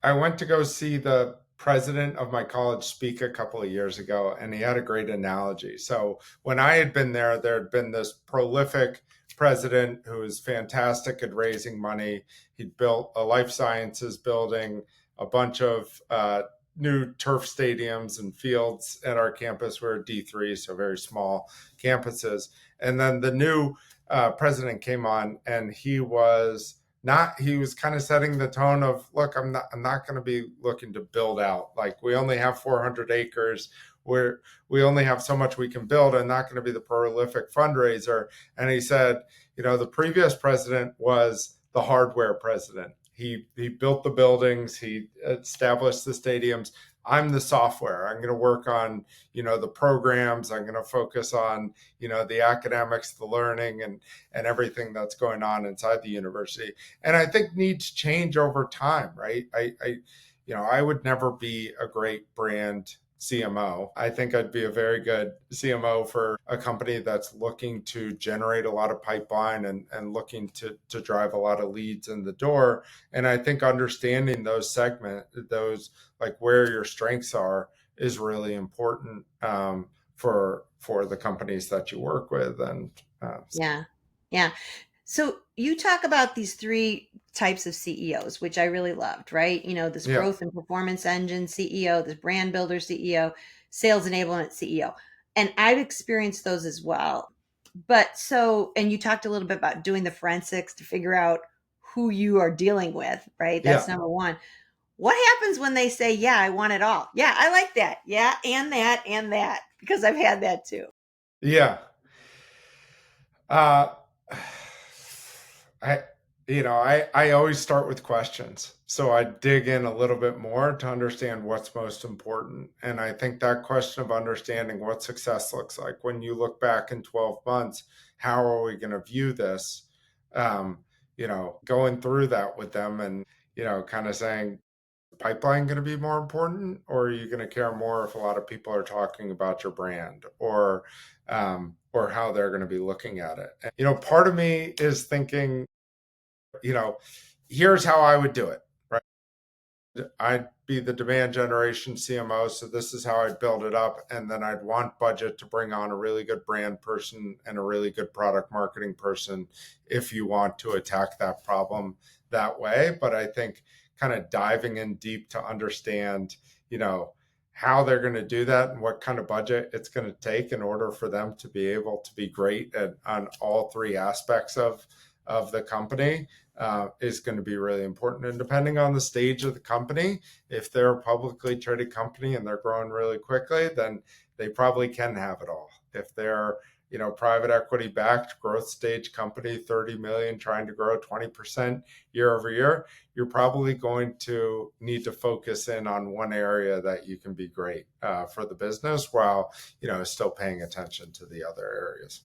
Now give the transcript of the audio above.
I went to go see the president of my college speak a couple of years ago, and he had a great analogy. So when I had been there had been this prolific president who was fantastic at raising money. He'd built a life sciences building, a bunch of new turf stadiums and fields at our campus. We're D3, so very small campuses. And then the new president came on, and he was kind of setting the tone of, look, I'm not going to be looking to build out. Like, we only have 400 acres. We only have so much we can build. I'm not going to be the prolific fundraiser. And he said, the previous president was the hardware president. He built the buildings, he established the stadiums. I'm the software. I'm going to work on, the programs. I'm going to focus on, the academics, the learning, and everything that's going on inside the university. And I think needs change over time, right? I would never be a great brand CMO. I think I'd be a very good CMO for a company that's looking to generate a lot of pipeline and looking to drive a lot of leads in the door. And I think understanding those like where your strengths are is really important for the companies that you work with. And Yeah. Yeah. So you talk about these three types of CEOs, which I really loved, right? This yeah, growth and performance engine CEO, this brand builder CEO, sales enablement CEO. And I've experienced those as well. And you talked a little bit about doing the forensics to figure out who you are dealing with, right? That's yeah, number one. What happens when they say, yeah, I want it all? Yeah, I like that. Yeah, and that, because I've had that too. yeah. Uh, I, I always start with questions. So I dig in a little bit more to understand what's most important. And I think that question of understanding what success looks like when you look back in 12 months, how are we going to view this? Going through that with them and, kind of saying, pipeline going to be more important, or are you going to care more if a lot of people are talking about your brand or how they're going to be looking at it? And, part of me is thinking, you know, here's how I would do it, right? I'd be the demand generation CMO, so this is how I'd build it up, and then I'd want budget to bring on a really good brand person and a really good product marketing person if you want to attack that problem that way. But I think kind of diving in deep to understand, you know, how they're going to do that and what kind of budget it's going to take in order for them to be able to be great on all three aspects of the company is going to be really important. And depending on the stage of the company, if they're a publicly traded company and they're growing really quickly, then they probably can have it all. If they're, private equity backed growth stage company, 30 million, trying to grow 20% year over year, you're probably going to need to focus in on one area that you can be great for the business while, still paying attention to the other areas.